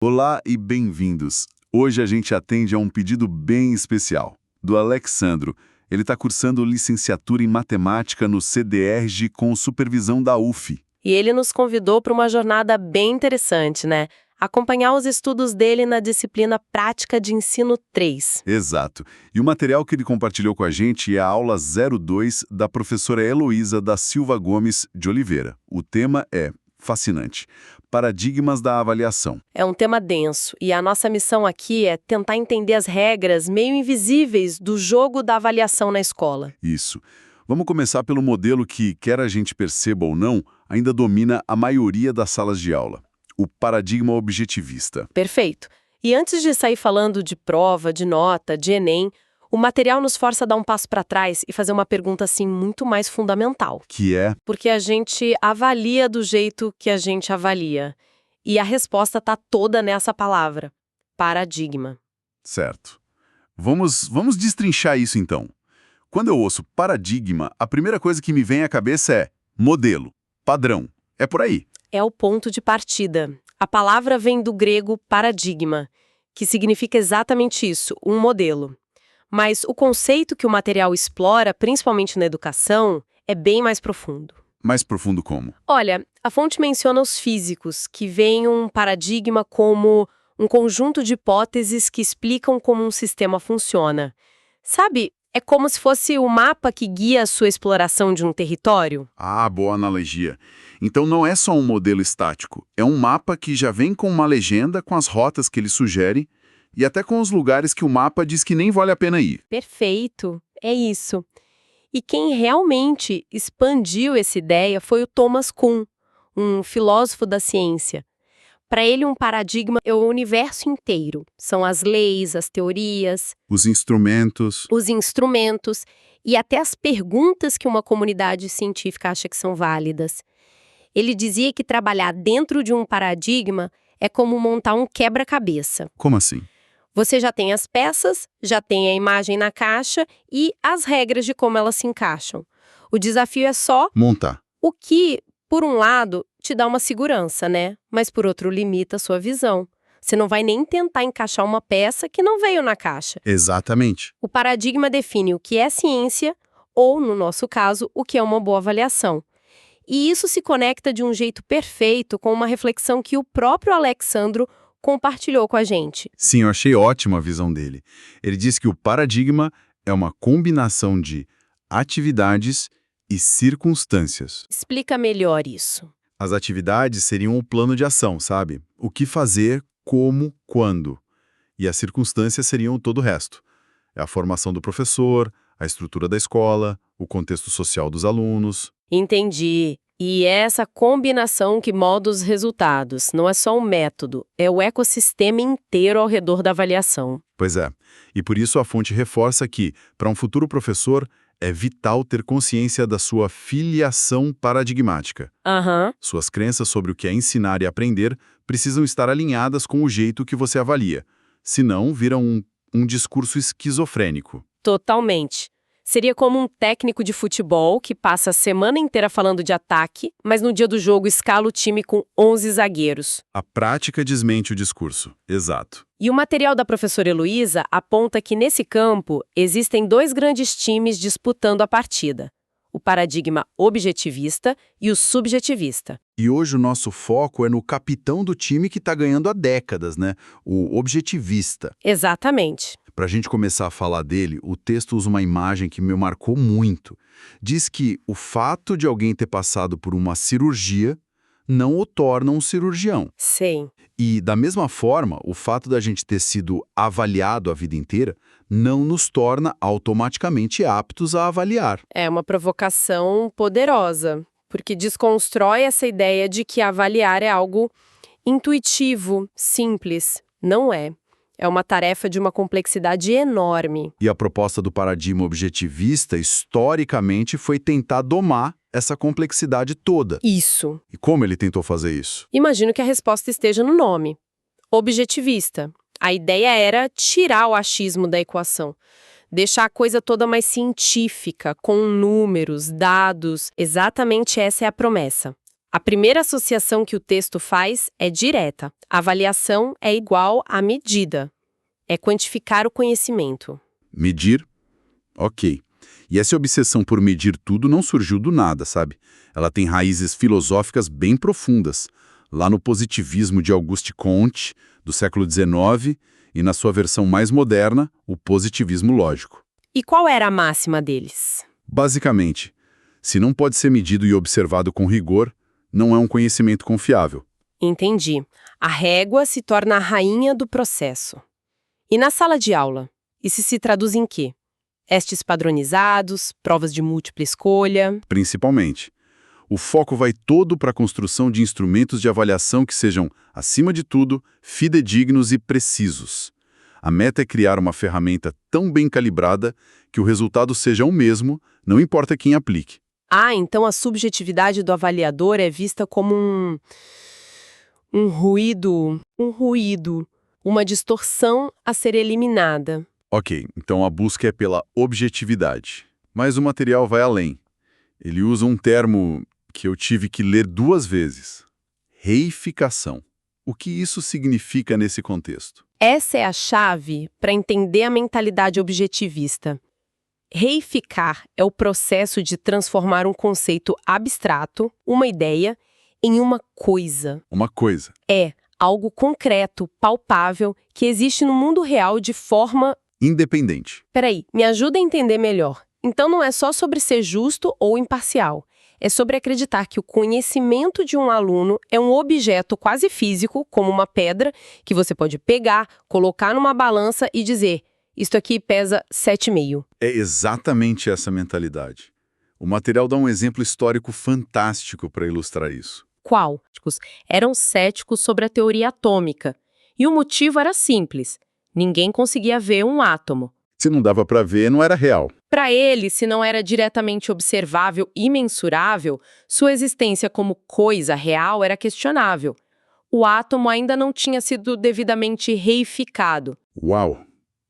Olá e bem-vindos. Hoje a gente atende a um pedido bem especial, do Alexandro. Ele está cursando licenciatura em matemática no CDERJ com supervisão da UF. E ele nos convidou para uma jornada bem interessante, né? Acompanhar os estudos dele na disciplina Prática de Ensino 3. Exato. E o material que ele compartilhou com a gente é a aula 02 da professora Heloísa da Silva Gomes de Oliveira. O tema é fascinante: Paradigmas da avaliação. É um tema denso e a nossa missão aqui é tentar entender as regras meio invisíveis do jogo da avaliação na escola. Isso. Vamos começar pelo modelo que, quer a gente perceba ou não, ainda domina a maioria das salas de aula: o paradigma objetivista. Perfeito. E antes de sair falando de prova, de nota, de Enem, o material nos força a dar um passo para trás e fazer uma pergunta assim muito mais fundamental. Que é, Porque a gente avalia do jeito que a gente avalia. E a resposta está toda nessa palavra: paradigma. certo. Vamos destrinchar isso então. Quando eu ouço paradigma, a primeira coisa que me vem à cabeça é modelo, padrão. É por aí. É o ponto de partida. A palavra vem do grego paradigma, que significa exatamente isso, um modelo. Mas o conceito que o material explora, principalmente na educação, é bem mais profundo. Mais profundo como? Olha, a fonte menciona os físicos, que veem um paradigma como um conjunto de hipóteses que explicam como um sistema funciona. Sabe, é como se fosse o mapa que guia a sua exploração de um território. Ah, boa analogia. Então não é só um modelo estático, é um mapa que já vem com uma legenda com as rotas que ele sugere e até com os lugares que o mapa diz que nem vale a pena ir. Perfeito, é isso. E quem realmente expandiu essa ideia foi o Thomas Kuhn, um filósofo da ciência. Para ele, um paradigma é o universo inteiro. São as leis, as teorias, Os instrumentos. os instrumentos e até as perguntas que uma comunidade científica acha que são válidas. Ele dizia que trabalhar dentro de um paradigma é como montar um quebra-cabeça. Como assim? Você já tem as peças, já tem a imagem na caixa e as regras de como elas se encaixam. O desafio é só Montar. o que, por um lado, te dá uma segurança, né? Mas por outro, limita a sua visão. Você não vai nem tentar encaixar uma peça que não veio na caixa. Exatamente. O paradigma define o que é ciência ou, no nosso caso, o que é uma boa avaliação. E isso se conecta de um jeito perfeito com uma reflexão que o próprio Alexandro compartilhou com a gente. Sim, eu achei ótima a visão dele. Ele diz que o paradigma é uma combinação de atividades e circunstâncias. Explica melhor isso. As atividades seriam o plano de ação, sabe? O que fazer, como, quando. E as circunstâncias seriam todo o resto. É a formação do professor, a estrutura da escola, o contexto social dos alunos. Entendi. E é essa combinação que molda os resultados. Não é só um método, é o ecossistema inteiro ao redor da avaliação. Pois é. E por isso a fonte reforça que, para um futuro professor, é vital ter consciência da sua filiação paradigmática. Aham, Suas crenças sobre o que é ensinar e aprender precisam estar alinhadas com o jeito que você avalia. Senão, vira um discurso esquizofrênico. totalmente. Seria como um técnico de futebol que passa a semana inteira falando de ataque, mas no dia do jogo escala o time com 11 zagueiros. A prática desmente o discurso. Exato. E o material da professora Heloísa aponta que, nesse campo, existem dois grandes times disputando a partida: o paradigma objetivista e o subjetivista. E hoje o nosso foco é no capitão do time que está ganhando há décadas, né? O objetivista. Exatamente. Para a gente começar a falar dele, o texto usa uma imagem que me marcou muito. Diz que o fato de alguém ter passado por uma cirurgia não o torna um cirurgião. Sim. E, da mesma forma, o fato da gente ter sido avaliado a vida inteira não nos torna automaticamente aptos a avaliar. É uma provocação poderosa, porque desconstrói essa ideia de que avaliar é algo intuitivo, simples. Não é. É uma tarefa de uma complexidade enorme. E a proposta do paradigma objetivista, historicamente, foi tentar domar essa complexidade toda. Isso. E como ele tentou fazer isso? Imagino que a resposta esteja no nome. Objetivista. A ideia era tirar o achismo da equação. Deixar a coisa toda mais científica, com números, dados. Exatamente essa é a promessa. A primeira associação que o texto faz é direta. A avaliação é igual à medida. É quantificar o conhecimento. Medir? Ok. E essa obsessão por medir tudo não surgiu do nada, sabe? Ela tem raízes filosóficas bem profundas, lá no positivismo de Auguste Comte, do século XIX, e na sua versão mais moderna, o positivismo lógico. E qual era a máxima deles? Basicamente, se não pode ser medido e observado com rigor, não é um conhecimento confiável. Entendi. A régua se torna a rainha do processo. E na sala de aula? Isso se traduz em quê? Testes padronizados, provas de múltipla escolha? Principalmente, o foco vai todo para a construção de instrumentos de avaliação que sejam, acima de tudo, fidedignos e precisos. A meta é criar uma ferramenta tão bem calibrada que o resultado seja o mesmo, não importa quem aplique. Ah, então a subjetividade do avaliador é vista como um ruído, uma distorção a ser eliminada. Ok, então a busca é pela objetividade. Mas o material vai além. Ele usa um termo que eu tive que ler 2 vezes. Reificação. O que isso significa nesse contexto? Essa é a chave para entender a mentalidade objetivista. Reificar é o processo de transformar um conceito abstrato, uma ideia, em uma coisa. Uma coisa. É algo concreto, palpável, que existe no mundo real de forma... Independente. Peraí, me ajuda a entender melhor. Então não é só sobre ser justo ou imparcial. É sobre acreditar que o conhecimento de um aluno é um objeto quase físico, como uma pedra, que você pode pegar, colocar numa balança e dizer: isto aqui pesa 7,5. É exatamente essa mentalidade. O material dá um exemplo histórico fantástico para ilustrar isso. Qual? Eram céticos sobre a teoria atômica. E o motivo era simples. Ninguém conseguia ver um átomo. Se não dava para ver, não era real. Para ele, se não era diretamente observável e mensurável, sua existência como coisa real era questionável. O átomo ainda não tinha sido devidamente reificado. Uau!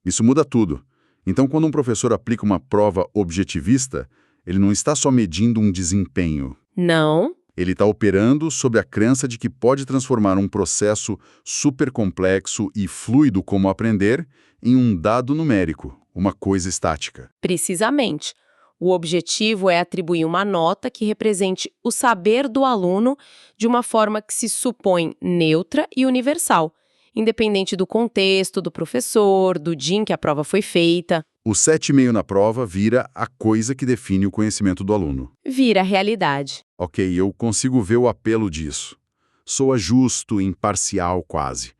Isso muda tudo. Então, quando um professor aplica uma prova objetivista, ele não está só medindo um desempenho. Não. Ele está operando sob a crença de que pode transformar um processo super complexo e fluido como aprender em um dado numérico, uma coisa estática. Precisamente. O objetivo é atribuir uma nota que represente o saber do aluno de uma forma que se supõe neutra e universal, independente do contexto, do professor, do dia em que a prova foi feita. O 7,5 na prova vira a coisa que define o conhecimento do aluno. Vira a realidade. Ok, eu consigo ver o apelo disso. Soa justo, imparcial quase.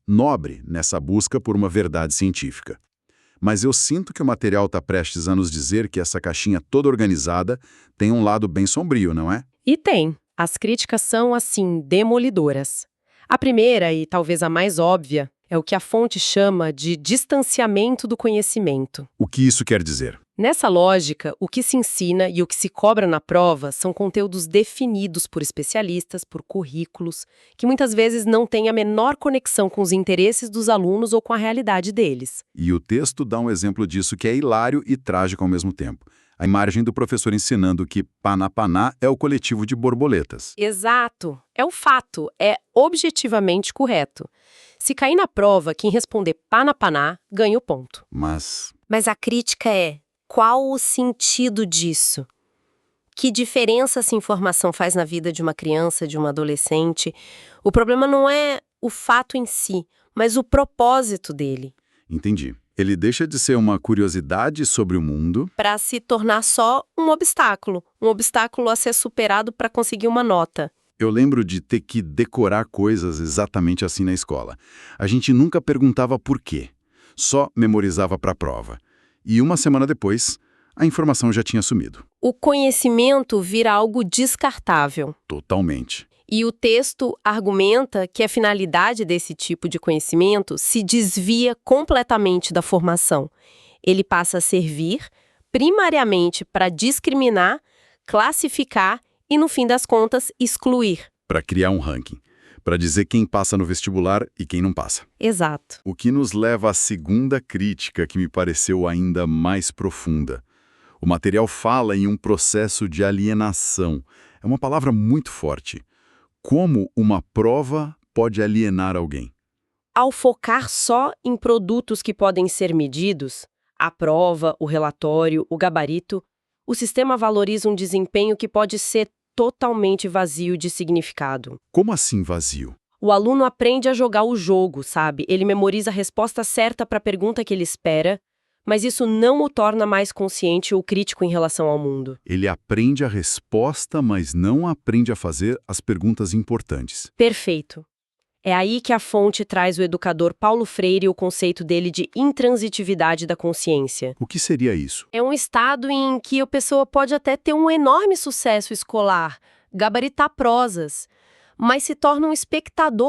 Nobre nessa busca por uma verdade científica. Mas eu sinto que o material está prestes a nos dizer que essa caixinha toda organizada tem um lado bem sombrio, não é? E tem. As críticas são, assim, demolidoras. A primeira, e talvez a mais óbvia, é o que a fonte chama de distanciamento do conhecimento. O que isso quer dizer? Nessa lógica, o que se ensina e o que se cobra na prova são conteúdos definidos por especialistas, por currículos, que muitas vezes não têm a menor conexão com os interesses dos alunos ou com a realidade deles. E o texto dá um exemplo disso que é hilário e trágico ao mesmo tempo. A imagem do professor ensinando que Panapaná é o coletivo de borboletas. Exato. É o fato. É objetivamente correto. Se cair na prova, quem responder Panapaná ganha o ponto. Mas a crítica é: qual o sentido disso? Que diferença essa informação faz na vida de uma criança, de um adolescente? O problema não é o fato em si, mas o propósito dele. entendi. Ele deixa de ser uma curiosidade sobre o mundo Para se tornar só um obstáculo a ser superado para conseguir uma nota. Eu lembro de ter que decorar coisas exatamente assim na escola. A gente nunca perguntava por quê, só memorizava para a prova. E uma semana depois, a informação já tinha sumido. O conhecimento vira algo descartável. Totalmente. E o texto argumenta que a finalidade desse tipo de conhecimento se desvia completamente da formação. Ele passa a servir primariamente para discriminar, classificar e, no fim das contas, excluir. Para criar um ranking. Para dizer quem passa no vestibular e quem não passa. Exato. O que nos leva à segunda crítica que me pareceu ainda mais profunda. O material fala em um processo de alienação. É uma palavra muito forte. Como uma prova pode alienar alguém? Ao focar só em produtos que podem ser medidos, a prova, o relatório, o gabarito, o sistema valoriza um desempenho que pode ser totalmente vazio de significado. Como assim vazio? O aluno aprende a jogar o jogo, sabe? Ele memoriza a resposta certa para a pergunta que ele espera, mas isso não o torna mais consciente ou crítico em relação ao mundo. Ele aprende a resposta, mas não aprende a fazer as perguntas importantes. Perfeito. É aí que a fonte traz o educador Paulo Freire e o conceito dele de intransitividade da consciência. O que seria isso? É um estado em que a pessoa pode até ter um enorme sucesso escolar, gabaritar prosas, mas se torna um espectador